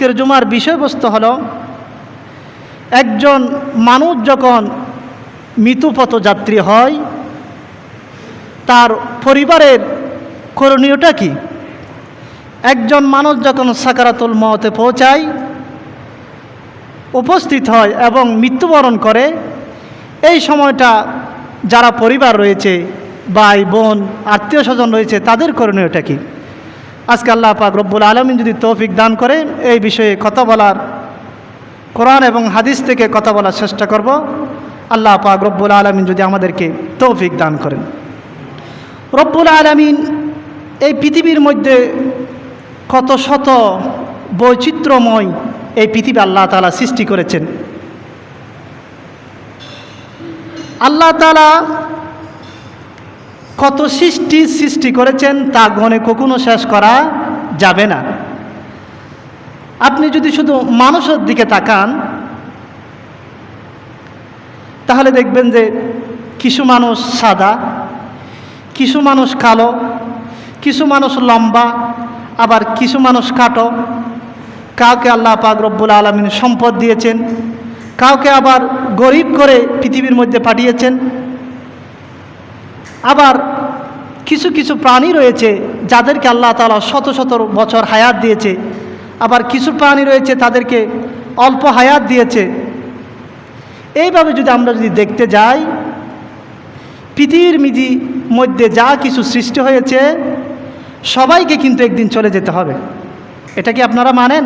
আজকের জুমার বিষয়বস্তু হলো, একজন মানুষ যখন মৃত্যুপথযাত্রী হয় তার পরিবারের করণীয়টা কি। একজন মানুষ যখন সাকারাতুল মওতে পৌঁছায়, উপস্থিত হয় এবং মৃত্যুবরণ করে, এই সময়টা যারা পরিবার রয়েছে, ভাই বোন আত্মীয় স্বজন রয়েছে, তাদের করণীয়টা কি। আজকে আল্লাহ পাক রব্বুল আলামিন যদি তৌফিক দান করে এই বিষয়ে কথা বলার, কোরআন এবং হাদিস থেকে কথা বলার চেষ্টা করব। আল্লাহ পাক রব্বুল আলামিন যদি আমাদেরকে তৌফিক দান করেন। রব্বুল আলামিন এই পৃথিবীর মধ্যে কত শত বৈচিত্র্যময় এই পৃথিবী আল্লাহ তাআলা সৃষ্টি করেছেন। আল্লাহ তাআলা কত সৃষ্টি করেছেন তা গণে কখনো শেষ করা যাবে না। আপনি যদি শুধু মানুষের দিকে তাকান তাহলে দেখবেন যে কিছু মানুষ সাদা, কিছু মানুষ কালো, কিছু মানুষ লম্বা, আবার কিছু মানুষ কাটো। কাউকে আল্লাহ পাক রব্বুল আলামিন সম্পদ দিয়েছেন, কাউকে আবার গরিব করে পৃথিবীর মধ্যে পাঠিয়েছেন। আবার কিছু কিছু প্রাণী রয়েছে যাদেরকে আল্লাহ তাআলা শত শত বছর হায়াত দিয়েছে, আবার কিছু প্রাণী রয়েছে তাদেরকে অল্প হায়াত দিয়েছে। এইভাবে যদি আমরা দেখতে যাই, পৃথিবীর মধ্যে যা কিছু সৃষ্টি হয়েছে সবাইকে কিন্তু একদিন চলে যেতে হবে। এটা কি আপনারা মানেন?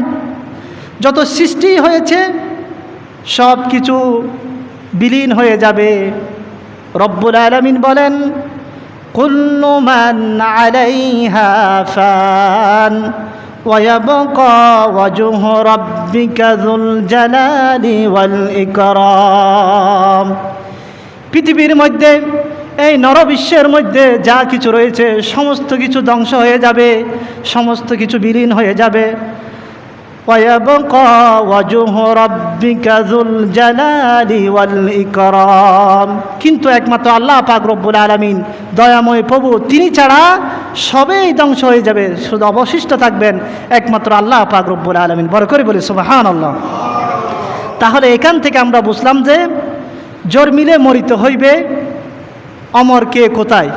যত সৃষ্টি হয়েছে সব কিছু বিলীন হয়ে যাবে। রব্বুল আলামিন বলেন, কুল্লু মান আলাইহা ফান ওয়া ইয়াবকা ওয়াজহু রাব্বিকা যুল জালালি ওয়াল ইকরাম। পৃথিবীর মধ্যে, এই নরবিশ্বের মধ্যে যা কিছু রয়েছে সমস্ত কিছু ধ্বংস হয়ে যাবে, সমস্ত কিছু বিলীন হয়ে যাবে। ওয়ায়াবকা ওয়াজহু রাব্বিকা যুল জালালি ওয়াল ইকরাম। কিন্তু একমাত্র আল্লাহ পাক রব্বুল আলামিন দয়াময় প্রভু, তিনি ছাড়া সবই ধ্বংস হয়ে যাবে, শুধু অবশিষ্ট থাকবেন একমাত্র আল্লাহ পাক রব্বুল আলামিন। বড় করে বলি সুবহানাল্লাহ। তাহলে এখান থেকে আমরা বুঝলাম যে জন্মিলে মরিতে হইবে, অমর কে কোথায়।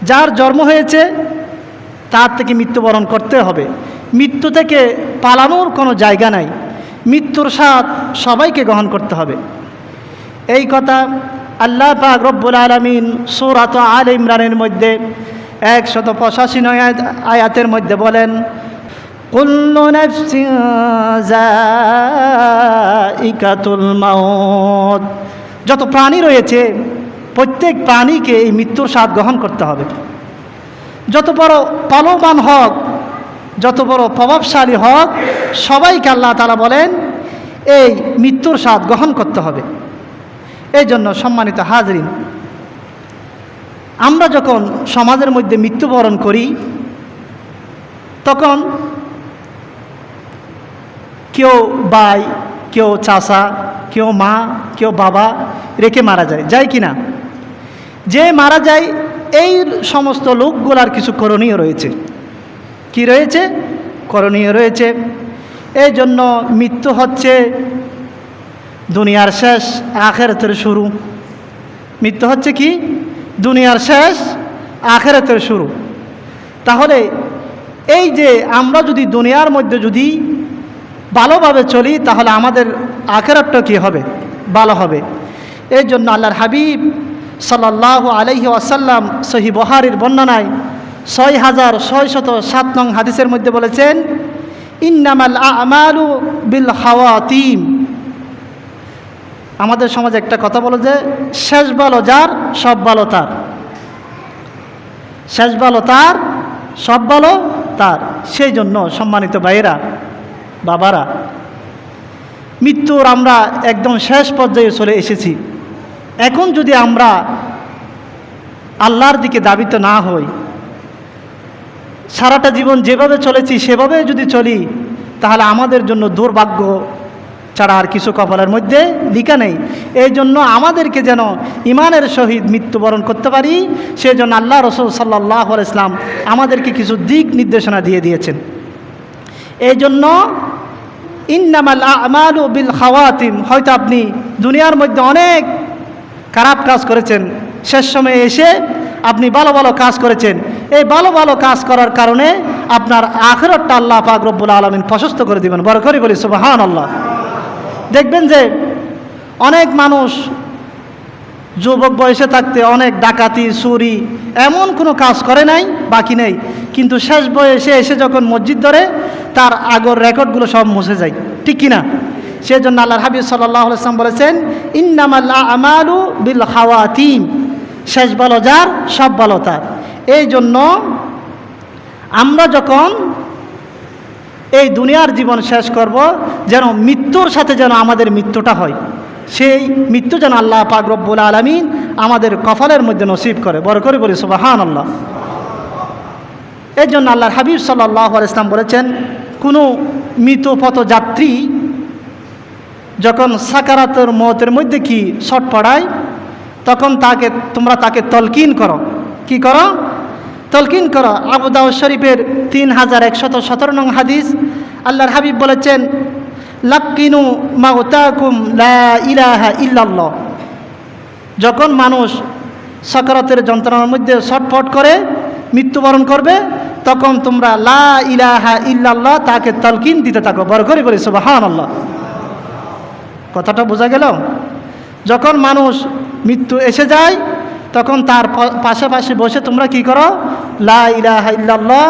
যার জন্ম হয়েছে তার থেকে মৃত্যুবরণ করতে হবে। মৃত্যু থেকে পালানোর কোনো জায়গা নাই। মৃত্যুর স্বাদ সবাইকে গ্রহণ করতে হবে। এই কথা আল্লাহ পাক রব্বুল আলামিন সূরাত আলে ইমরানের মধ্যে 185 আয়াতের মধ্যে বলেন, কুল্লু নাফসিন যায়িকাতুল মাউত। যত প্রাণী রয়েছে প্রত্যেক প্রাণীকে এই মৃত্যুর স্বাদ গ্রহণ করতে হবে। যত বড় বলবান হোক, যত বড় প্রভাবশালী হোক, সবাইকে আল্লাহ তাআলা বলেন এই মৃত্যুর স্বাদ গ্রহণ করতে হবে। এই জন্য সম্মানিত হাজরিন, আমরা যখন সমাজের মধ্যে মৃত্যুবরণ করি তখন কেউ ভাই, কেউ চাচা, কেউ মা, কেউ বাবা রেখে মারা যায় কি না? যে মারা যায় এই সমস্ত লোকগুলার কিছু করণীয় রয়েছে। কি রয়েছে? করণীয় রয়েছে। এই জন্য মৃত্যু হচ্ছে দুনিয়ার শেষ, আখিরাতের শুরু। মৃত্যু হচ্ছে কি? দুনিয়ার শেষ, আখিরাতের শুরু। তাহলে এই যে আমরা যদি দুনিয়ার মধ্যে যদি ভালোভাবে চলি তাহলে আমাদের আখিরাতটা কি হবে? ভালো হবে। এই জন্য আল্লাহর হাবিব সাল্লাল্লাহু আলাইহি ওয়াসাল্লাম সহিহ বুখারীর বর্ণনায় 6607 নং হাদিসের মধ্যে বলেছেন, ইন্নামাল আমালু বিল খাওয়াতিম। আমাদের সমাজে একটা কথা বলে যে শেষ ভালো যার সব ভালো তার। শেষ ভালো তার, সব ভালো তার। সেই জন্য সম্মানিত ভাইয়েরা, বাবারা, মৃত্যুর আমরা একদম শেষ পর্যায়ে চলে এসেছি। এখন যদি আমরা আল্লাহর দিকে ধাবিত না হই, সারাটা জীবন যেভাবে চলেছি সেভাবে যদি চলি, তাহলে আমাদের জন্য দুর্ভাগ্য ছাড়া আর কিছু কপালের মধ্যে লিখা নেই। এই জন্য আমাদেরকে যেন ইমানের সহিত মৃত্যুবরণ করতে পারি, সেই জন্য আল্লাহ রাসূল সাল্লাল্লাহু আলাইহি ওয়াসাল্লাম আমাদেরকে কিছু দিক নির্দেশনা দিয়ে দিয়েছেন। এই জন্য ইন্নামাল আমালু বিল খাওয়াতিম, হয়তো আপনি দুনিয়ার মধ্যে অনেক খারাপ কাজ করেছেন, শেষ সময়ে এসে আপনি ভালো ভালো কাজ করেছেন। এই ভালো ভালো কাজ করার কারণে আপনার আখিরাতটা আল্লাহ পাক রব্বুল আলামিন প্রশস্ত করে দিবেন। বড় করে বলি সুবহানাল্লাহ। দেখবেন যে অনেক মানুষ যুবক বয়সে থাকতে অনেক ডাকাতি, চুরি, এমন কোনো কাজ করে নাই, বাকি নেই, কিন্তু শেষ বয়সে এসে যখন মসজিদ ধরে তার আগের রেকর্ডগুলো সব মুছে যায়, ঠিক কিনা? সেজন্য আল্লাহর হাবিব সাল্লাল্লাহু আলাইহি ওয়াসাল্লাম বলেছেন, ইন্নামাল আমালু বিল খাওয়াতিম, শেষ ভালো যার সব ভালো তার। এই জন্য আমরা যখন এই দুনিয়ার জীবন শেষ করব, যেন মৃত্যুর সাথে যেন আমাদের মৃত্যুটা হয়, সেই মৃত্যু যেন আল্লাহ পাক রব্বুল আলামিন আমাদের কপালের মধ্যে নসিব করে। বড় করে বলি সুবহানাল্লাহ। এই জন্য আল্লাহর হাবিব সাল্লাল্লাহু আলাইহি ওয়াসাল্লাম বলেছেন, কোনো মৃত পথযাত্রী যখন সাকারাতের মওতের মধ্যে কি ছটফটায়, তখন তোমরা তাকে তলকিন করো। কি করো? তলকিন করো। আবু দাউদ শরীফের 3117 নং হাদিস, আল্লাহর হাবিব বলেছেন, লাক্কিনু মাউতাকুম লা ইলাহা ইল্লাল্লাহ। যখন মানুষ সাকারাতের যন্ত্রণার মধ্যে ছটফট করে মৃত্যুবরণ করবে, তখন তোমরা লা ইলাহা ইল্লাল্লাহ তাকে তলকিন দিতে থাকো। বড় করে বলি সুবহানাল্লাহ। কথাটা বোঝা গেল? যখন মানুষ মৃত্যু এসে যায়, তখন তার পাশাপাশি বসে তোমরা কি করো? লা ইলাহা ইল্লাল্লাহ,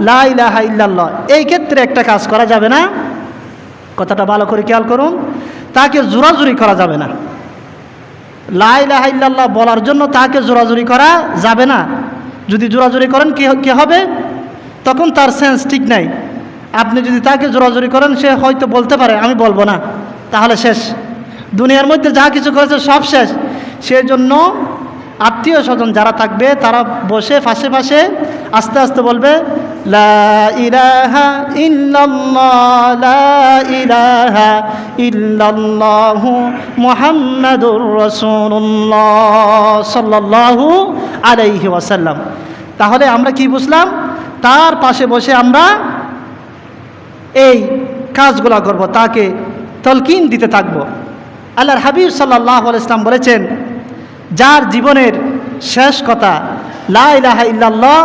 লা ইলাহা ইল্লাল্লাহ। এই ক্ষেত্রে একটা কাজ করা যাবে না, কথাটা ভালো করে খেয়াল করুন, তাকে জোরাজুরি করা যাবে না। লা ইলাহা ইল্লাল্লাহ বলার জন্য তাকে জোরাজুরি করা যাবে না। যদি জোরাজুরি করেন কি হবে? তখন তার সেন্স ঠিক নাই। আপনি যদি তাকে জোরাজুরি করেন, সে হয়তো বলতে পারে আমি বলবো না, তাহলে শেষ, দুনিয়ার মধ্যে যা কিছু করেছে সব শেষ। সেজন্য আত্মীয় স্বজন যারা থাকবে তারা বসে পাশে পাশে আস্তে আস্তে বলবে, লা ইলাহা ইল্লাল্লাহ, লা ইলাহা ইল্লাল্লাহু মুহাম্মাদুর রাসূলুল্লাহ সাল্লাল্লাহু আলাইহি ওয়াসাল্লাম। তাহলে আমরা কি বুঝলাম? তার পাশে বসে আমরা এই কাজগুলো করব, তাকে তলকিন দিতে থাকব। আল্লাহর হাবিব সাল্লাল্লাহু আলাইহি ওয়াসাল্লাম বলেছেন, যার জীবনের শেষ কথা লা ইলাহা ইল্লাল্লাহ,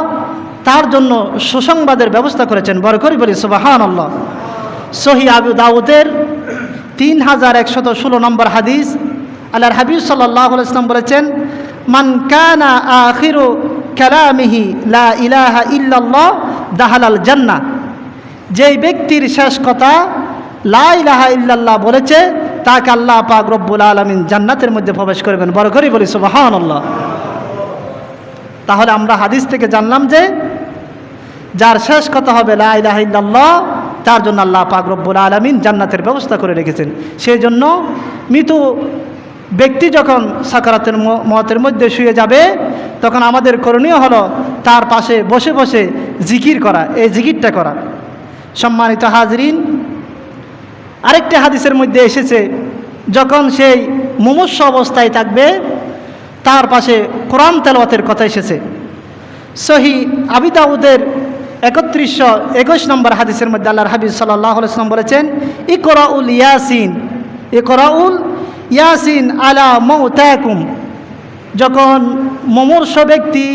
তার জন্য সুসংবাদের ব্যবস্থা করেছেন। বড় করে বলি সুবহানাল্লাহ। সহিহ আবু দাউদের 3116 নম্বর হাদিস, আল্লাহর হাবিব সাল্লাল্লাহু আলাইহি ওয়াসাল্লাম বলেছেন, মান কানা আখিরু কালামিহি লা ইলাহা ইল্লাল্লাহ দাখালাল জান্নাহ। যেই ব্যক্তির শেষ কথা লা ইলাহা ইল্লাল্লাহ বলেছে, তাকে আল্লাহ পাক রব্বুল আলামিন জান্নাতের মধ্যে প্রবেশ করবেন। বড় করে বলি সুবহানাল্লাহ। তাহলে আমরা হাদিস থেকে জানলাম যে যার শেষ কথা হবে লা ইলাহা ইল্লাল্লাহ, তার জন্য আল্লাহ পাক রব্বুল আলামিন জান্নাতের ব্যবস্থা করে রেখেছেন। সেই জন্য মৃত ব্যক্তি যখন সাকারাতের মওতের মধ্যে শুয়ে যাবে, তখন আমাদের করণীয় হলো তার পাশে বসে বসে জিকির করা, এই জিকিরটা করা। সম্মানিত হাজরিন, আরেকটি হাদিসের মধ্যে এসেছে, যখন সেই মুমূর্ষ অবস্থায় থাকবে তার পাশে কোরআন তেলাওয়াতের কথা এসেছে। সহিহ আবু দাউদের 3121 নম্বর হাদিসের মধ্যে আল্লাহর হাবিব সাল্লাল্লাহু আলাইহি ওয়াসাল্লাম বলেছেন, ইকরাউল ইয়াসিন, ইকরাউল ইয়াসিন আলা মাউতাকুম। যখন মুমূর্ষ ব্যক্তি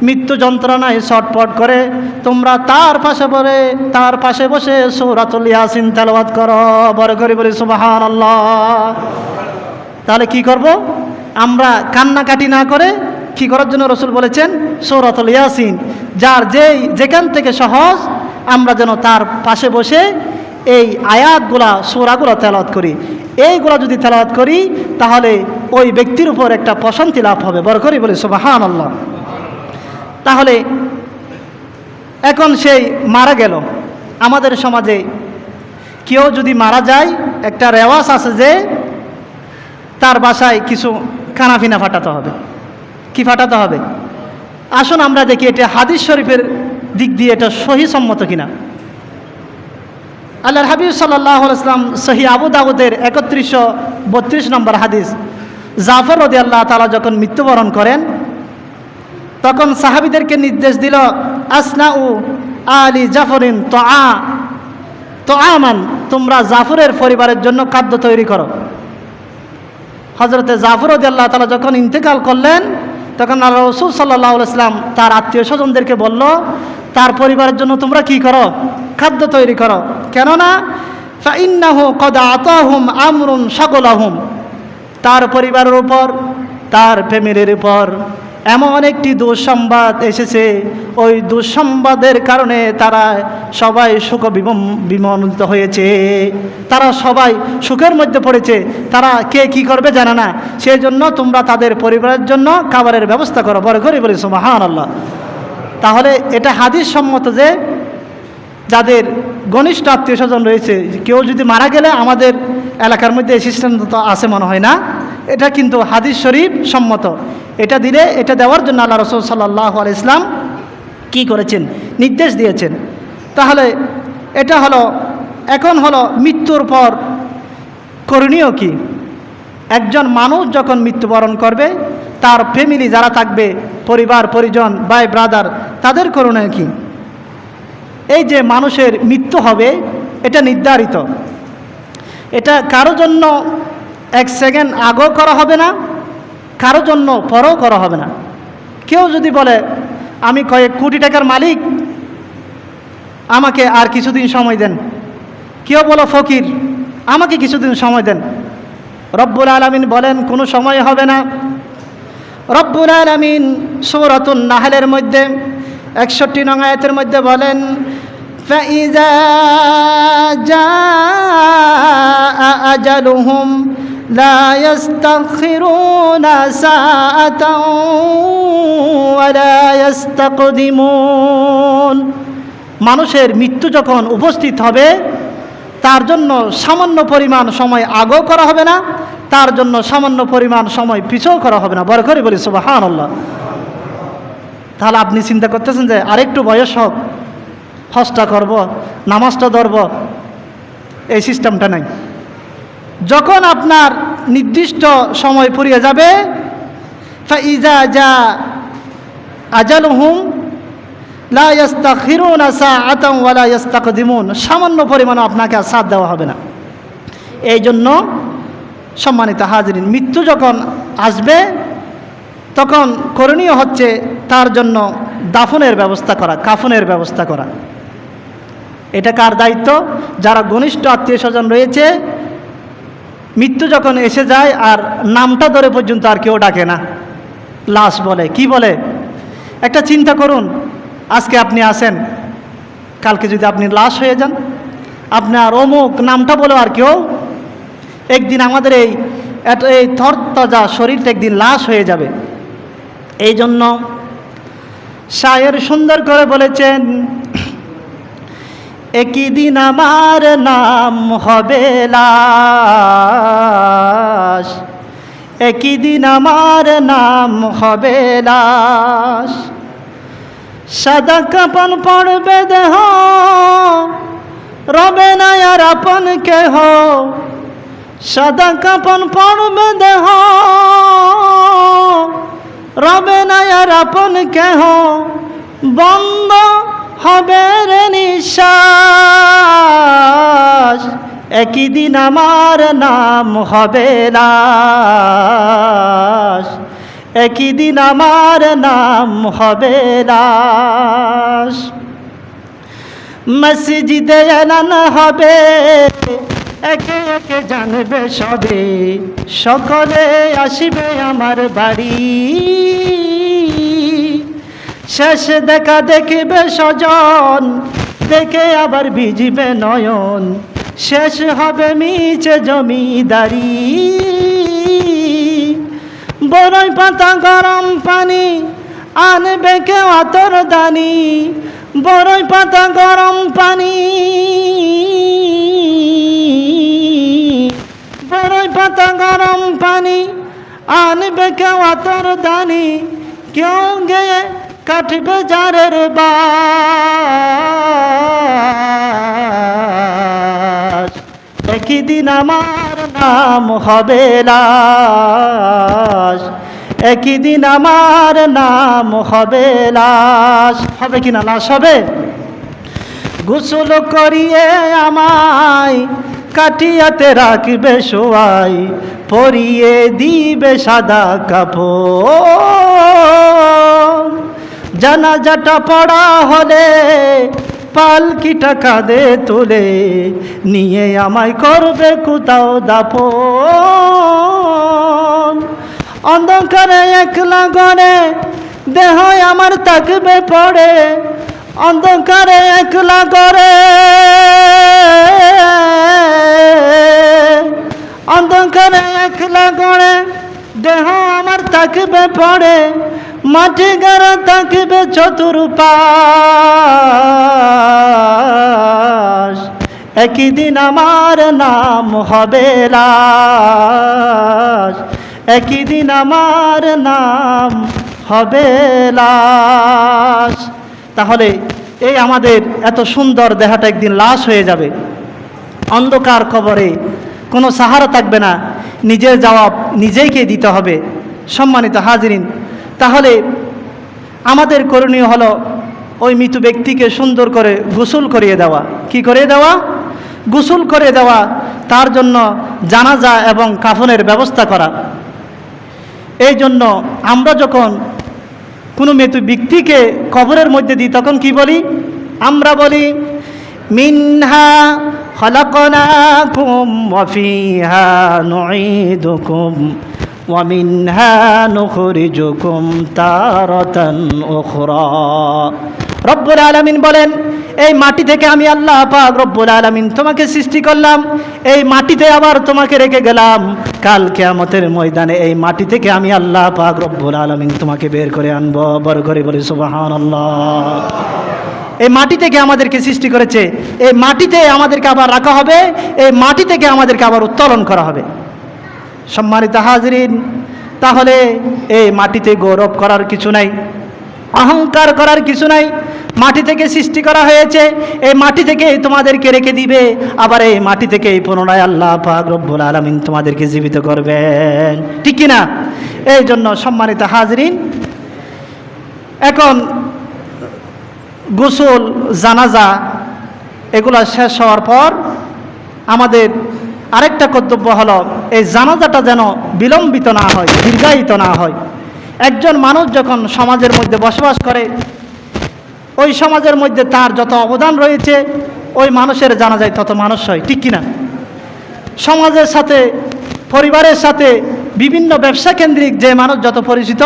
মৃত্যু যন্ত্রণায় ছটফট করে, তোমরা তার পাশে বসে সূরাতুল ইয়াসিন তেলাওয়াত করো। বড় করে বলি সুবহানাল্লাহ। তাহলে কি করব? আমরা কান্নাকাটি না করে কি করার জন্য রাসূল বলেছেন? সূরাতুল ইয়াসিন, যার যেখান থেকে সহজ, আমরা যেন তার পাশে বসে এই আয়াতগুলা, সূরাগুলো তেলাওয়াত করি। এইগুলা যদি তেলাওয়াত করি, তাহলে ওই ব্যক্তির উপর একটা প্রশান্তি লাভ হবে। বড় করে বলি সুবহানাল্লাহ। তাহলে এখন সেই মারা গেল, আমাদের সমাজে কেউ যদি মারা যায়, একটা রেওয়াজ আছে যে তার বাসায় কিছু খানাফিনা ফাটাতে হবে। কি ফাটাতে হবে? আসুন আমরা দেখি এটা হাদিস শরীফের দিক দিয়ে এটা সহিসম্মত কিনা। আল্লাহর হাবিব সাল্লাল্লাহু আলাইহি ওয়াসাল্লাম সহিহ আবু দাউদের 3132 নম্বর হাদিস, জাফর রাদিয়াল্লাহু তাআলা যখন মৃত্যুবরণ করেন, তখন সাহাবীদেরকে নির্দেশ দিল, আসনাউ আলি জাফরিন তোআমান, তোমরা জাফরের পরিবারের জন্য খাদ্য তৈরি করো। হজরতে জাফর রাদিয়াল্লাহু তাআলা যখন ইন্তেকাল করলেন তখন আল্লাহ রাসূল সাল্লাল্লাহু আলাইহি ওয়াসাল্লাম তার আত্মীয় স্বজনদেরকে বলল, তার পরিবারের জন্য তোমরা কি করো? খাদ্য তৈরি করো। কেননা ফাইন্নাহু কদ আতাহুম আমরুন শাগলাহুম, তার পরিবারের উপর, তার ফ্যামিলির উপর এমন একটি দুঃসংবাদ এসেছে, ওই দুঃসংবাদের কারণে তারা সবাই শোক বিমোহিত হয়েছে, তারা সবাই সুখের মধ্যে পড়েছে, তারা কে কি করবে জানে না, সেই জন্য তোমরা তাদের পরিবারের জন্য খাবারের ব্যবস্থা করো। বড় করে বলি সুবহানাল্লাহ। তাহলে এটা হাদিস সম্মত যে যাদের ঘনিষ্ঠ আত্মীয় স্বজন রয়েছে, কেউ যদি মারা গেলে, আমাদের এলাকার মধ্যে এই সিস্টেম তো আছে মনে হয় না, এটা কিন্তু হাদিস শরীফ সম্মত। এটা দিলে, এটা দেওয়ার জন্য আল্লাহ রাসূল সাল্লাল্লাহু আলাইহি ওয়াসাল্লাম কী করেছেন? নির্দেশ দিয়েছেন। তাহলে এটা হলো। এখন হলো মৃত্যুর পর করণীয় কি? একজন মানুষ যখন মৃত্যুবরণ করবে, তার ফ্যামিলি যারা থাকবে, পরিবার পরিজন, ভাই ব্রাদার, তাদের করণীয় কি? এই যে মানুষের মৃত্যু হবে, এটা নির্ধারিত। এটা কারো জন্য এক সেকেন্ড আগেও করা হবে না, কারো জন্য পরেও করা হবে না। কেউ যদি বলে আমি কয়েক কোটি টাকার মালিক, আমাকে আর কিছুদিন সময় দেন, কেউ বলো ফকির, আমাকে কিছুদিন সময় দেন, রব্বুল আলামিন বলেন কোনো সময় হবে না। রব্বুল আলামিন সূরাতুন নাহলের মধ্যে 61 নং আয়াতের মধ্যে বলেন, ফাইযা জাআ আজালুহুম লা ইস্তাখিরুনা সাআতাও ওয়া লা ইস্তাকদিমুন। মানুষের মৃত্যু যখন উপস্থিত হবে, তার জন্য সামান্য পরিমাণ সময় আগেও করা হবে না, তার জন্য সামান্য পরিমাণ সময় পিছও করা হবে না। বড় করে বলি সুবহানাল্লাহ। তাহলে আপনি চিন্তা করতেছেন যে আরেকটু বয়স হোক, হজটা করব, নামাজটা ধরব, এই সিস্টেমটা নাই। যখন আপনার নির্দিষ্ট সময় ফুরিয়ে যাবে, ফাইজা জা আজালুহুম লা ইস্তাখিরুনা সাআতাও ওয়া লা ইস্তাকদিমুন, সামান্য পরিমাণও আপনাকে আর সাথ দেওয়া হবে না। এই জন্য সম্মানিত হাজিরিন, মৃত্যু যখন আসবে তখন করণীয় হচ্ছে তার জন্য দাফনের ব্যবস্থা করা, কাফনের ব্যবস্থা করা। এটা কার দায়িত্ব? যারা ঘনিষ্ঠ আত্মীয় স্বজন রয়েছে, মৃত্যু যখন এসে যায় আর নামটা ধরে পর্যন্ত আর কেউ ডাকে না, লাশ বলে। কি বলে? একটা চিন্তা করুন, আজকে আপনি আসেন, কালকে যদি আপনি লাশ হয়ে যান, আপনার অমুক নামটা বলে আর কেউ, একদিন আমাদের এই তরতাজা শরীরটা একদিন লাশ হয়ে যাবে। এই জন্য শায়ের সুন্দর করে বলেছেন, একই দিন আমার নাম হবে লাশ, একই দিন আমার নাম হবে লাশ, সাদা কাপন পড়বে দেহ, রবে না আর আপন কেহ, সাদা কাপন পড়বে দেহ, রবে না আর আপন কেহ, বন্ধ হবে রে নিঃশ্বাস, একই দিন আমার নাম হবে লাশ, একই দিন আমার নাম হবে লাশ। মসজিদে এলান হবে, একে একে জানবে সবে, সকলে আসিবে আমার বাড়ি, শেষ দেখা দেখিবে স্বজন, দেখে আবার ভিজিবে নয়ন, শেষ হবে মিছে জমিদারি। বড়ই পাতা গরম পানি আনবে কেউ আতর দানি, বড়ই পাতা গরম পানি, বড়ই পাতা গরম পানি আনবে কেউ আতর দানি, কেউ গিয়ে কাটবে জারের বাস, একই দিন আমার নাম হবে লাশ, একই দিন আমার নাম হবে লাশ। হবে কিনা লাশ হবে? গোসল করিয়ে আমায় কাটিয়াতে রাখবে শোয়াই, পরিয়ে দিবে সাদা কাপড়। জানাজাটা পড়া হলে পালকিটা কাঁধে তুলে নিয়ে আমায় করবে কোথাও দাফন। অন্ধকারে একলা ঘরে দেহ আমার থাকবে পড়ে, অন্ধকারে একলা ঘরে, অন্ধকারে একলা ঘরে দেহ আমার থাকবে পড়ে, মাটি গাড়া থাকবে চতুর্পাশ। একই দিন আমার নাম হবে লাশ, একই দিন আমার নাম হবে লাশ। তাহলে এই আমাদের এত সুন্দর দেহটা একদিন লাশ হয়ে যাবে। অন্ধকার কবরে কোনো সাহারা থাকবে না, নিজের জবাব নিজেকে দিতে হবে। সম্মানিত হাজিরিন, তাহলে আমাদের করণীয় হলো ওই মৃত ব্যক্তিকে সুন্দর করে গোসল করিয়ে দেওয়া। কি করে দেওয়া? গোসল করে দেওয়া, তার জন্য জানাজা এবং কাফনের ব্যবস্থা করা। এই জন্য আমরা যখন কোনো মৃত ব্যক্তিকে কবরের মধ্যে দিই তখন কি বলি? আমরা বলি মিনহা খলাকনাকুম ওয়া ফিহা নুঈদুকুম ওয়া মিনহা নুখরিজুকুম তারাতান উখরা। রব্বুল আলামিন বলেন, এই মাটি থেকে আমি আল্লাহ পাক রব্বুল আলামিন তোমাকে সৃষ্টি করলাম, এই মাটিতে আবার তোমাকে রেখে গেলাম। কাল কিয়ামতের ময়দানে এই মাটি থেকে আমি আল্লাহ পাক রব্বুল আলামিন তোমাকে বের করে আনবো। বড় করে বলি সুবহানাল্লাহ। এই মাটি থেকে আমাদেরকে সৃষ্টি করেছে, এই মাটিতে আমাদেরকে আবার রাখা হবে, এই মাটি থেকে আমাদেরকে আবার উত্তোলন করা হবে। সম্মানিত হাজিরিন, তাহলে এই মাটিতে গৌরব করার কিছু নাই, অহংকার করার কিছু নাই। মাটি থেকে সৃষ্টি করা হয়েছে, এই মাটি থেকে তোমাদেরকে রেখে দিবে, আবার এই মাটি থেকে পুনরায় আল্লাহ পাক রব্বুল আলামিন তোমাদেরকে জীবিত করবেন, ঠিক কিনা? এই জন্য সম্মানিত হাজিরিন, এখন গোসল, জানাজা এগুলো শেষ হওয়ার পর আমাদের আরেকটা কর্তব্য হলো এই জানাজাটা যেন বিলম্বিত না হয়, দীর্ঘায়িত না হয়। একজন মানুষ যখন সমাজের মধ্যে বসবাস করে, ওই সমাজের মধ্যে তার যত অবদান রয়েছে ওই মানুষের জানাজায় তত মানুষ হয়, ঠিক কিনা? সমাজের সাথে, পরিবারের সাথে, বিভিন্ন ব্যবসা কেন্দ্রিক যে মানুষ যত পরিচিত,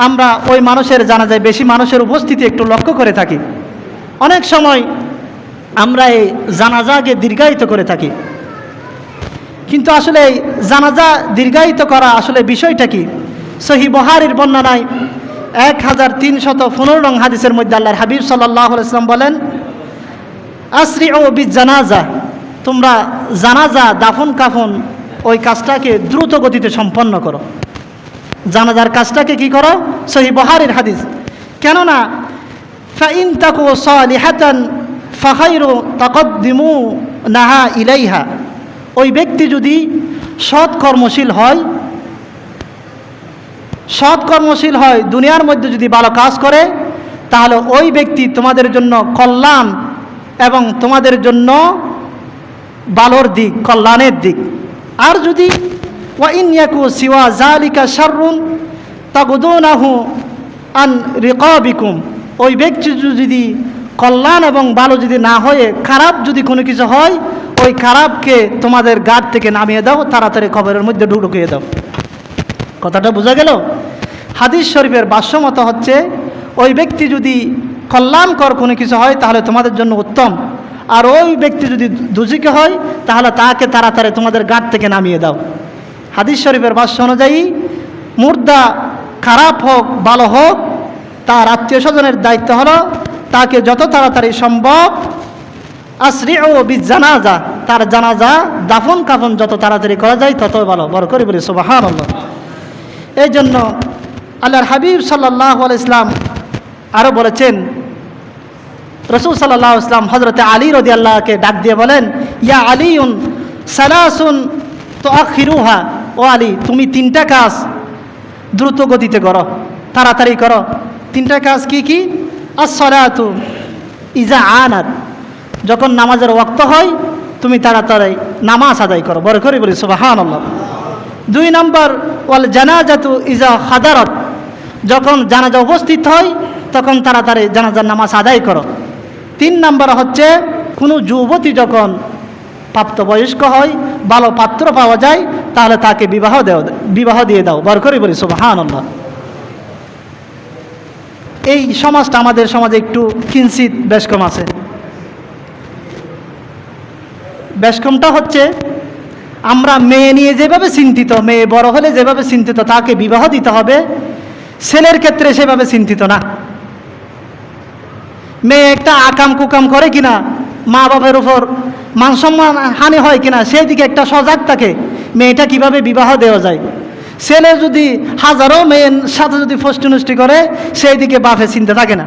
আমরা ওই মানুষের জানাজায় বেশি মানুষের উপস্থিতি একটু লক্ষ্য করে থাকি। অনেক সময় আমরা এই জানাজাকে দীর্ঘায়িত করে থাকি, কিন্তু আসলে এই জানাজা দীর্ঘায়িত করা আসলে বিষয়টা কি? সহিহ বুখারীর বর্ণনায় 1315 নং হাদিসের মধ্যে আল্লাহর হাবিব সাল্লাল্লাহু আলাইহি ওয়াসাল্লাম বলেন, আসরিউ বিজানাজা, তোমরা জানাজা দাফন কাফন ওই কাজটাকে দ্রুত গতিতে সম্পন্ন করো। জানাজার কাজটাকে কি করো? সহিহ বুখারীর হাদিস। কেননা ফাইন তাকু সালিহাতান ফাখাইরু তাকদ্দিমুনাহা ইলাইহা, ওই ব্যক্তি যদি সৎ কর্মশীল হয়, দুনিয়ার মধ্যে যদি ভালো কাজ করে, তাহলে ওই ব্যক্তি তোমাদের জন্য কল্যাণ এবং তোমাদের জন্য ভালোর দিক, কল্যাণের দিক। আর যদি ওয়া ইন ইয়াকু সিওয়া যালিকা শাররুন তাগদুনাহু আন রিকাবিকুম, ওই ব্যক্তি যদি কল্যাণ এবং ভালো যদি না হয়ে খারাপ যদি কোনো কিছু হয়, ওই খারাপকে তোমাদের গাড় থেকে নামিয়ে দাও, তাড়াতাড়ি কবরের মধ্যে ঢুকিয়ে দাও। কথাটা বোঝা গেল? হাদিস শরীফের ভাষ্যমত হচ্ছে, ওই ব্যক্তি যদি কল্যাণকর কোনো কিছু হয় তাহলে তোমাদের জন্য উত্তম, আর ওই ব্যক্তি যদি দুজিকে হয় তাহলে তাকে তাড়াতাড়ি তোমাদের গাড় থেকে নামিয়ে দাও। হাদিস শরীফের ভাষ্য অনুযায়ী মুর্দা খারাপ হোক ভালো হোক, তার আত্মীয় স্বজনের দায়িত্ব হলো তাকে যত তাড়াতাড়ি সম্ভব আসরিউ বিজানাজা, তার জানাজা দাফন কাফন যত তাড়াতাড়ি করা যায় তত ভালো। বড় করে বলি সুবহানাল্লাহ। এই জন্য আল্লাহর হাবিব সাল্লাল্লাহু আলাইহি ওয়াসাল্লাম আরও বলেছেন, রাসূল সাল্লাল্লাহু আলাইহি ওয়াসাল্লাম হযরতে আলী রাদিয়াল্লাহুকে ডাক দিয়ে বলেন, ইয়া আলীউন সালাসুন তুআখিরুহা, ও আলী তুমি তিনটা কাজ দ্রুত গতিতে করো, তাড়াতাড়ি করো। তিনটা কাজ কি কি? আসসালাতু ইজা আনাত, যখন নামাজের ওয়াক্ত হয় তুমি তাড়াতাড়ি নামাজ আদায় করো। বড় করে বলি সুবহানাল্লাহ। 2 নম্বর ওয়াল জানাজাতু ইজা হাদারাত, যখন জানাজা উপস্থিত হয় তখন তাড়াতাড়ি জানাজার নামাজ আদায় করো। 3 নম্বর হচ্ছে কোনো যুবতী যখন প্রাপ্তবয়স্ক হয়, ভালো পাত্র পাওয়া যায়, তাহলে তাকে বিবাহ দিয়ে দাও। বড় করে বলি সুবহানাল্লাহ। এই সমাজটা আমাদের সমাজে একটু কিঞ্চিত বেশকম আছে। বেশকমটা হচ্ছে আমরা মেয়ে নিয়ে যেভাবে চিন্তিত, মেয়ে বড় হলে যেভাবে চিন্তিত তাকে বিবাহ দিতে হবে, ছেলের ক্ষেত্রে সেভাবে চিন্তিত না। মেয়ে একটা আকাম কুকাম করে কিনা, মা বাবার উপর মান সম্মান হানি হয় কিনা, সেই দিকে একটা সজাগ থাকে মেয়েটা কিভাবে বিবাহ দেওয়া যায়। ছেলে যদি হাজারো মেয়ের সাথে যদি ফষ্টি করে, সেই দিকে বাপে চিন্তা থাকে না।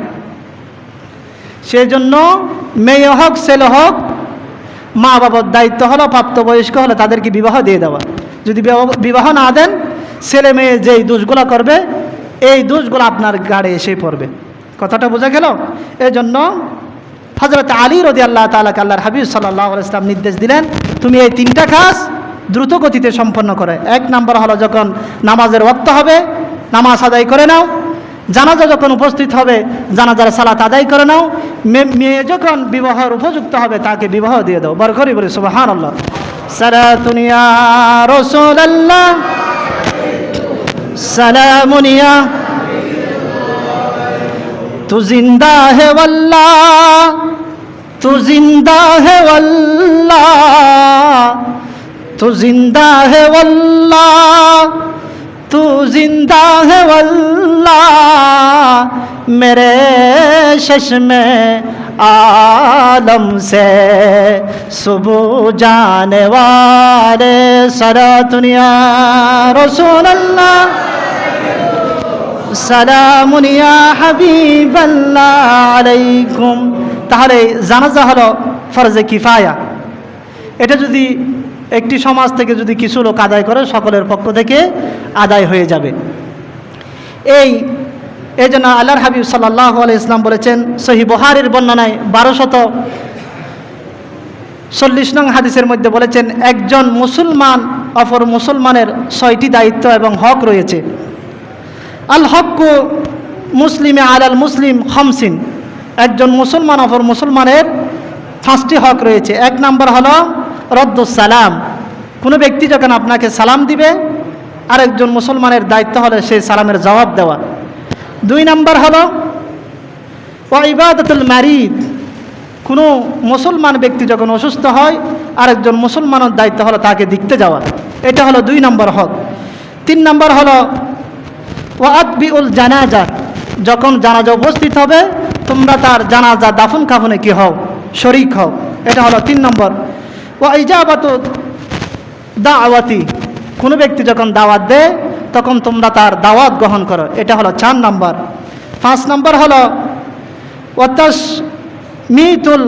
সেই জন্য মেয়ে হোক ছেলে হোক, মা বাবার দায়িত্ব হলো প্রাপ্তবয়স্ক হলে তাদেরকে বিবাহ দিয়ে দেওয়া। যদি বিবাহ না দেন, ছেলে মেয়ে যেই দোষগুলো করবে এই দোষগুলো আপনার গাড়ে এসে পড়বে। কথাটা বোঝা গেল? এই জন্য হযরত আলী রাদিয়াল্লাহু তাআলা আল্লাহর হাবিব সাল্লাল্লাহু আলাইহি ওয়াসাল্লাম নির্দেশ দিলেন, তুমি এই 3টা কাজ দ্রুত গতিতে সম্পন্ন করে। 1 নম্বর হলো যখন নামাজের ওয়াক্ত হবে নামাজ আদায় করে নাও। জানাজা যখন উপস্থিত হবে জানাজার সালাত আদায় করে নাও। মেয়ে যখন বিবাহের উপযুক্ত হবে তাকে বিবাহ দিয়ে দাও। বড় করে বলি সুবহানাল্লাহ। সালাতুন ইয়া রাসূলুল্লাহ, সালামুন ইয়া, তু জিন্দা হে ওয়াল্লাহ, তু জিন্দা হে ওয়াল্লাহ, তু জিন্দা হে ওয়াল্লাহ, तू जिंदा है वल्लाह, मेरे चश्मे आलम से सुबह जाने वाले सलातुन या रसूल अल्लाह, সালামুন ইয়া হাবিবাল্লাহ আলাইকুম। তাহলে জানাজা হলো ফরজে কিফায়া। এটা যদি একটি সমাজ থেকে যদি কিছু লোক আদায় করে সকলের পক্ষ থেকে আদায় হয়ে যাবে। এই জন্য আল্লাহর হাবিব সাল্লাল্লাহু আলাইহি ওয়াসাল্লাম বলেছেন সহিহ বুখারীর বর্ণনায় 1240 নং হাদিসের মধ্যে বলেছেন, একজন মুসলমান অপর মুসলমানের 6টি দায়িত্ব এবং হক রয়েছে। আল হক্কু মুসলিমে আলাল মুসলিম খামসিন, একজন মুসলমান অপর মুসলমানের 5টি হক রয়েছে। 1 নম্বর হলো রদ্দুস সালাম, কোনো ব্যক্তি যখন আপনাকে সালাম দিবে আরেকজন মুসলমানের দায়িত্ব হলো সেই সালামের জবাব দেওয়া। 2 নম্বর হলো ওয়া ইবাদাতুল মারিদ, কোনো মুসলমান ব্যক্তি যখন অসুস্থ হয় আরেকজন মুসলমানের দায়িত্ব হলো তাকে দেখতে যাওয়া। এটা হলো 2 নম্বর হক। 3 নম্বর হলো ওয়া আতবিউল জানাজা, যখন জানাজা উপস্থিত হবে তোমরা তার জানাজা দাফন কাফনে কি হও, শরীক হও। এটা হলো 3 নম্বর। ওয়া ইজাবাতু দাওয়াতি, কোনো ব্যক্তি যখন দাওয়াত দেয় তখন তোমরা তার দাওয়াত গ্রহণ করো। এটা হলো 4 নম্বর। 5 নম্বর হলো ওয়া তাশমিতুল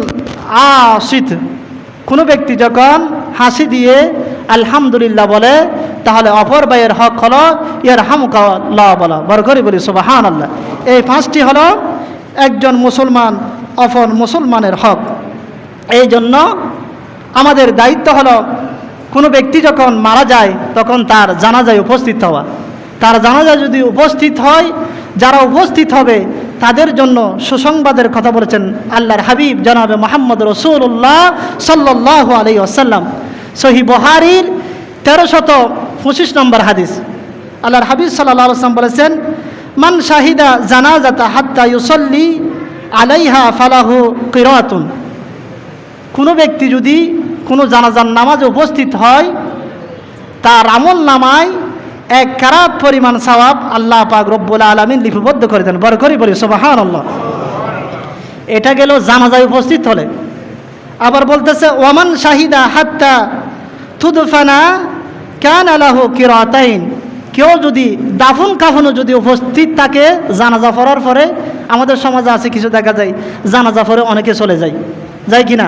আসিত, কোনো ব্যক্তি যখন হাসি দিয়ে আলহামদুলিল্লাহ বলে তাহলে অপর ভাইয়ের হক হলো ইয়ারহামুকাল্লাহ বলা। বড় করে বলি সুবহানাল্লাহ। এই 5টি হলো একজন মুসলমান অপর মুসলমানের হক। এই জন্য আমাদের দায়িত্ব হলো কোনো ব্যক্তি যখন মারা যায় তখন তার জানাজায় উপস্থিত হওয়া। তার জানাজায় যদি উপস্থিত হয়, যারা উপস্থিত হবে তাদের জন্য সুসংবাদের কথা বলেছেন আল্লাহর হাবিব জনাবে মুহাম্মদ রাসূলুল্লাহ সাল্লাল্লাহু আলাইহি ওয়াসাল্লাম। সহিহ বুখারীর 1325 নম্বর হাদিস, আল্লাহর হাবিব সাল্লাল্লাহু আলাইহি ওয়াসাল্লাম বলেছেন, মান শাহিদা জানাজাতা হাত্তা ইউসাল্লি আলাইহা ফালাহু কিরাতুন, কোনো ব্যক্তি যদি কোনো জানাজার নামাজে উপস্থিত হয় তার আমল নামায় 1 কারাত পরিমাণ সওয়াব আল্লাহ পাক রব্বুল আলামিন লিপিবদ্ধ করে দেন। বড় করে বলি সুবহানাল্লাহ। এটা গেল জানাজায় উপস্থিত হলে। আবার বলতেছে ওয়ামান শাহিদা হাত্তা তুদফানা কানা লাহু কিরাতাইন, কেউ যদি দাফন কাফনও যদি উপস্থিত থাকে জানাজা পড়ার পরে, আমাদের সমাজে আছে কিছু দেখা যায় জানাজা পড়ে অনেকে চলে যায় কি না।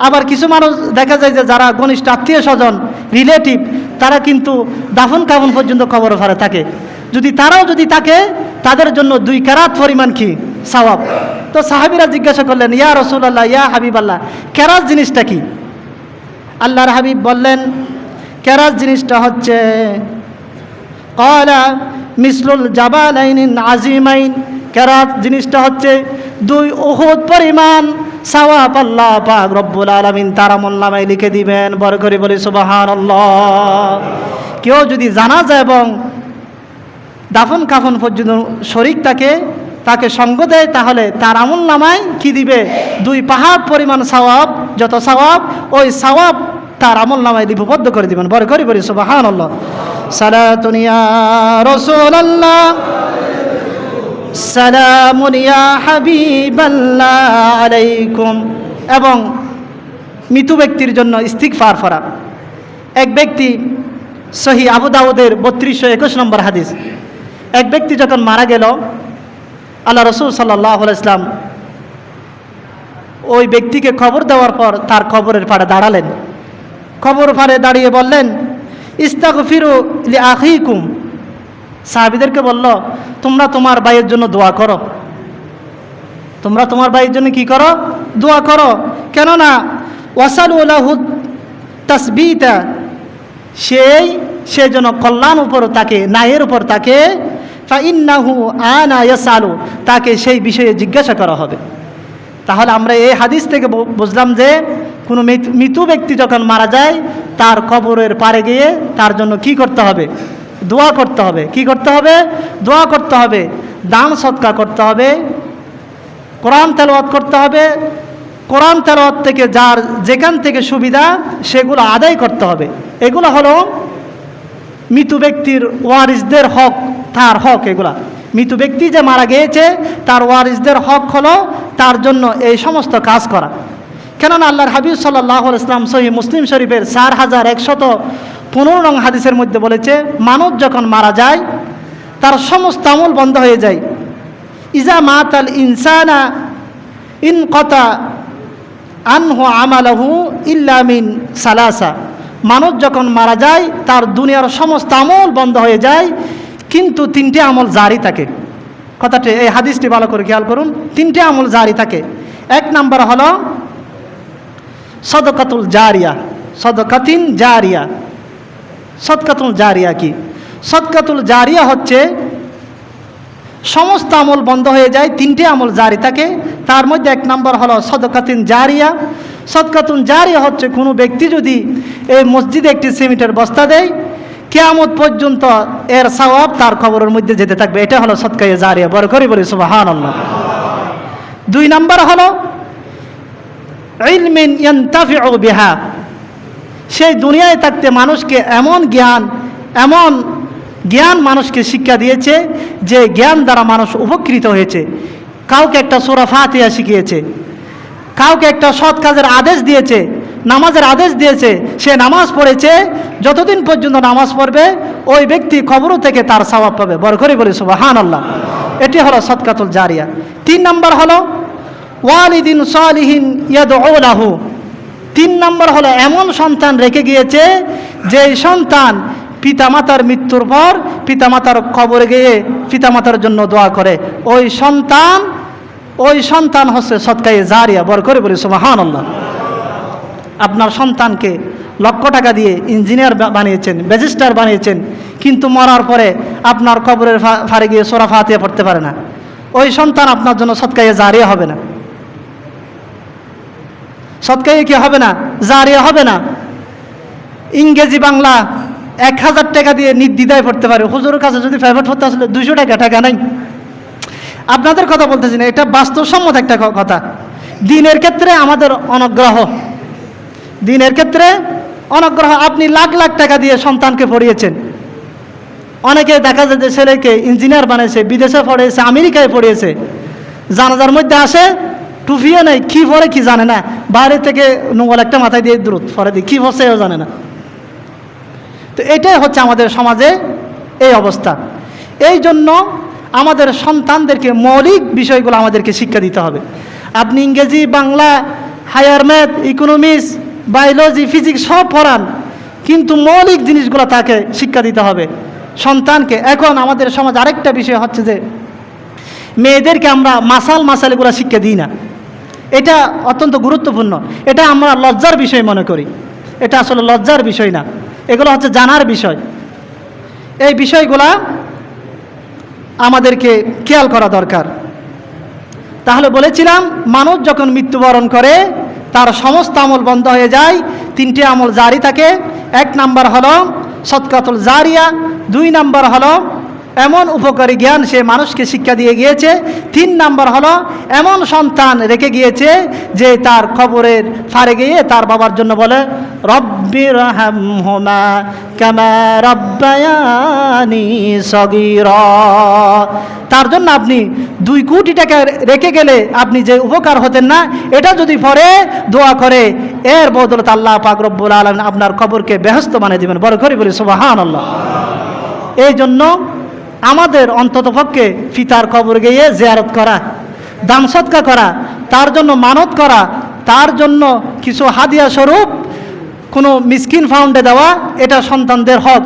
আবার কিছু মানুষ দেখা যায় যে যারা ঘনিষ্ঠ আত্মীয় স্বজন রিলেটিভ তারা কিন্তু দাফন কাফন পর্যন্ত কবর ঘরে থাকে, যদি তারাও যদি থাকে তাদের জন্য 2 কারাত পরিমাণ কি সওয়াব। তো সাহাবীরা জিজ্ঞাসা করলেন, ইয়া রাসূলুল্লাহ, ইয়া হাবিবাল্লাহ, কেরাত জিনিসটা কি? আল্লাহর হাবিব বললেন, কেরাত জিনিসটা হচ্ছে ক্বালা মিসলুল জাবালাইন আযীমাইন, কেরাত জিনিসটা হচ্ছে 2 উহুদ পরিমাণ সওয়াব আল্লাহ পাক রব্বুল আলামিন তার আমলনামায় লিখে দিবেন। বড় করে বলি সুবহানাল্লাহ। কেউ যদি জানাজা এবং দাফন কাফন পর্যন্ত শরীক তাকে সঙ্গ দেয়, তাহলে তার আমলনামায় কি দিবে? 2 পাহাড় পরিমাণ সওয়াব, যত সওয়াব ওই সওয়াব তার আমলনামায় লিপিবদ্ধ করে দিবেন। বড় করে বলি সুবহানাল্লাহ। সালাতুন ইয়া রাসূলুল্লাহ, সালামুন ইয়া হাবিবাল্লাহ আলাইকুম। এবং মৃত ব্যক্তির জন্য ইস্তিগফার করা। এক ব্যক্তি, সহিহ আবু দাউদের 3221 নম্বর হাদিস, এক ব্যক্তি যখন মারা গেল, আল্লাহ রাসূল সাল্লাল্লাহু আলাইহি ওয়াসাল্লাম ওই ব্যক্তিকে খবর দেওয়ার পর তার কবরের পাড়ে দাঁড়ালেন। কবর পাড়ে দাঁড়িয়ে বললেন, ইস্তাগফিরু লিআখিকুম। সাহাবীদেরকে বলল, তোমরা তোমার ভাইয়ের জন্য দোয়া করো। তোমরা তোমার ভাইয়ের জন্য কি করো? দোয়া করো। কেননা ওয়াসালু লাহু তাসবিতা, সে যেন কল্যাণ উপর তাকে, ন্যায়ের উপর তাকে, ফাইন্নাহু আনা ইয়াসালু, তাকে সেই বিষয়ে জিজ্ঞাসা করা হবে। তাহলে আমরা এই হাদিস থেকে বুঝলাম যে কোনো মৃত ব্যক্তি যখন মারা যায়, তার কবরের পাড়ে গিয়ে তার জন্য কি করতে হবে? দোয়া করতে হবে। কি করতে হবে? দোয়া করতে হবে। দান সদকা করতে হবে, কোরআন তেলাওয়াত করতে হবে। কোরআন তেলাওয়াত থেকে যার যেখান থেকে সুবিধা সেগুলো আদায় করতে হবে। এগুলো হলো মৃত ব্যক্তির ওয়ারিসদের হক, তার হক এগুলা। মৃত ব্যক্তি যে মারা গিয়েছে তার ওয়ারিসদের হক হলো তার জন্য এই সমস্ত কাজ করা। কেননা আল্লাহর হাবিব সাল্লাল্লাহু আলাইহি ওয়াসাল্লাম সহিহ মুসলিম শরীফের 4115 নং হাদিসের মধ্যে বলেছে, মানুষ যখন মারা যায় তার সমস্ত আমল বন্ধ হয়ে যায়। ইজা মাতাল ইনসানা ইনকাতা আনহু আমালহু ইল্লা মিন সালাসা। মানুষ যখন মারা যায় তার দুনিয়ার সমস্ত আমল বন্ধ হয়ে যায়, কিন্তু 3টে আমল জারি থাকে। কথাটি, এই হাদিসটি ভালো করে খেয়াল করুন। 3টে আমল জারি থাকে। 1 নাম্বার হলো সদকাতুল জারিয়া। সদকাতিন জারিয়া। সদকাতুল জারিয়া কি? সদকাতুল জারিয়া হচ্ছে সমস্ত আমল বন্ধ হয়ে যায়, 3টে আমল জারি থাকে। তার মধ্যে 1 নাম্বার হলো সদকাতিন জারিয়া। সদকাতুন জারিয়া হচ্ছে কোনো ব্যক্তি যদি এই মসজিদে একটি সিমেন্টের বস্তা দেয়, কিয়ামত পর্যন্ত এর সওয়াব তার কবরের মধ্যে যেতে থাকবে। এটা হলো সদকায়ে জারিয়া। বড় করে বলি সুবহানাল্লাহ। 2 নাম্বার হলো ইলমিন ইয়ানতাফিউ বিহা। সেই দুনিয়ায় থাকতে মানুষকে এমন জ্ঞান মানুষকে শিক্ষা দিয়েছে যে জ্ঞান দ্বারা মানুষ উপকৃত হয়েছে। কাউকে একটা সূরা ফাতিহা শিখিয়েছে, কাউকে একটা সৎ কাজের আদেশ দিয়েছে, নামাজের আদেশ দিয়েছে, সে নামাজ পড়েছে। যতদিন পর্যন্ত নামাজ পড়বে ওই ব্যক্তি কবর থেকে তার সওয়াব পাবে। বড় করে বলি সুবহানাল্লাহ। এটি হলো সদকাতুল জারিয়া। 3 নাম্বার হলো ওয়ালিদিন সালিহিন ইয়াদউ লাহু। 3 নাম্বার হলো এমন সন্তান রেখে গিয়েছে যে সন্তান পিতামাতার মৃত্যুর পর পিতামাতার কবরে গিয়ে পিতামাতার জন্য দোয়া করে। ওই সন্তান হচ্ছে সদকায়ে জারিয়া। বড় করে বলি সুবহানাল্লাহ। আপনার সন্তানকে লক্ষ টাকা দিয়ে ইঞ্জিনিয়ার বানিয়েছেন, ব্যারিস্টার বানিয়েছেন, কিন্তু মরার পরে আপনার কবরের ফারে গিয়ে সূরা ফাতিহা পড়তে পারে না। ওই সন্তান আপনার জন্য সদকায়ে জারিয়া হবে না। সদকায়ে কি হবে না? জারিয়া হবে না। ইংরেজি বাংলা 1000 টাকা দিয়ে নির্দ্বিধায় পড়তে পারে। হুজুরের কাছে যদি প্রাইভেট পড়তে আসলে 200 টাকা নাই। আপনাদের কথা বলতেছি না, এটা বাস্তবসম্মত একটা কথা। দিনের ক্ষেত্রে আমাদের অনগ্রহ, দিনের ক্ষেত্রে অনগ্রহ। আপনি লাখ লাখ টাকা দিয়ে সন্তানকে পড়িয়েছেন। অনেকে দেখা যায় যে ছেলেকে ইঞ্জিনিয়ার বানিয়েছে, বিদেশে পড়িয়েছে, আমেরিকায় পড়িয়েছে। জানাজার মধ্যে আসে, টুপিও নেই, কি পড়ে কি জানে না, বাইরে থেকে নোংল একটা মাথায় দিয়ে দূরত পরে দিয়ে কি পড়ছে এও জানে না। তো এটাই হচ্ছে আমাদের সমাজে এই অবস্থা। এই জন্য আমাদের সন্তানদেরকে মৌলিক বিষয়গুলো আমাদেরকে শিক্ষা দিতে হবে। আপনি ইংরেজি, Bangla, higher math, economics, biology, physics সব পড়ান, কিন্তু মৌলিক জিনিসগুলো তাকে শিক্ষা দিতে হবে সন্তানকে। এখন আমাদের সমাজ আরেকটা বিষয় হচ্ছে যে মেয়েদেরকে আমরা মাসালগুলো শিক্ষা দিই না। এটা অত্যন্ত গুরুত্বপূর্ণ। এটা আমরা লজ্জার বিষয় মনে করি। এটা আসলে লজ্জার বিষয় না, এগুলো হচ্ছে জানার বিষয়। এই বিষয়গুলা আমাদেরকে খেয়াল করা দরকার। তাহলে বলেছিলাম, মানুষ যখন মৃত্যুবরণ করে তার সমস্ত আমল বন্ধ হয়ে যায়। 3টে আমল জারি থাকে। 1 নাম্বার হলো সদকাতুল জারিয়া, 2 নাম্বার হলো এমন উপকারী জ্ঞান সে মানুষকে শিক্ষা দিয়ে গিয়েছে, 3 নাম্বার হলো এমন সন্তান রেখে গিয়েছে যে তার কবরের ফারে গিয়ে তার বাবার জন্য বলে রব্বিরহামহুমা কামা রাব্বায়ানি সগীরা। তার জন্য আপনি 2 কোটি টাকা রেখে গেলে আপনি যে উপকার হতেন না, এটা যদি পরে দোয়া করে, এর বদলত আল্লাহ পাক রব্বুল আলামিন আপনার কবরকে বেহেশত বানিয়ে দিবেন। বড় করে বলি সুবহানাল্লাহ। এই জন্য আমাদের অন্ততপক্ষে পিতার কবর গিয়ে জিয়ারত করা, দান সদকা করা, তার জন্য মানত করা, তার জন্য কিছু হাদিয়া স্বরূপ কোনো মিসকিন ফাউন্ডে দেওয়া, এটা সন্তানদের হক।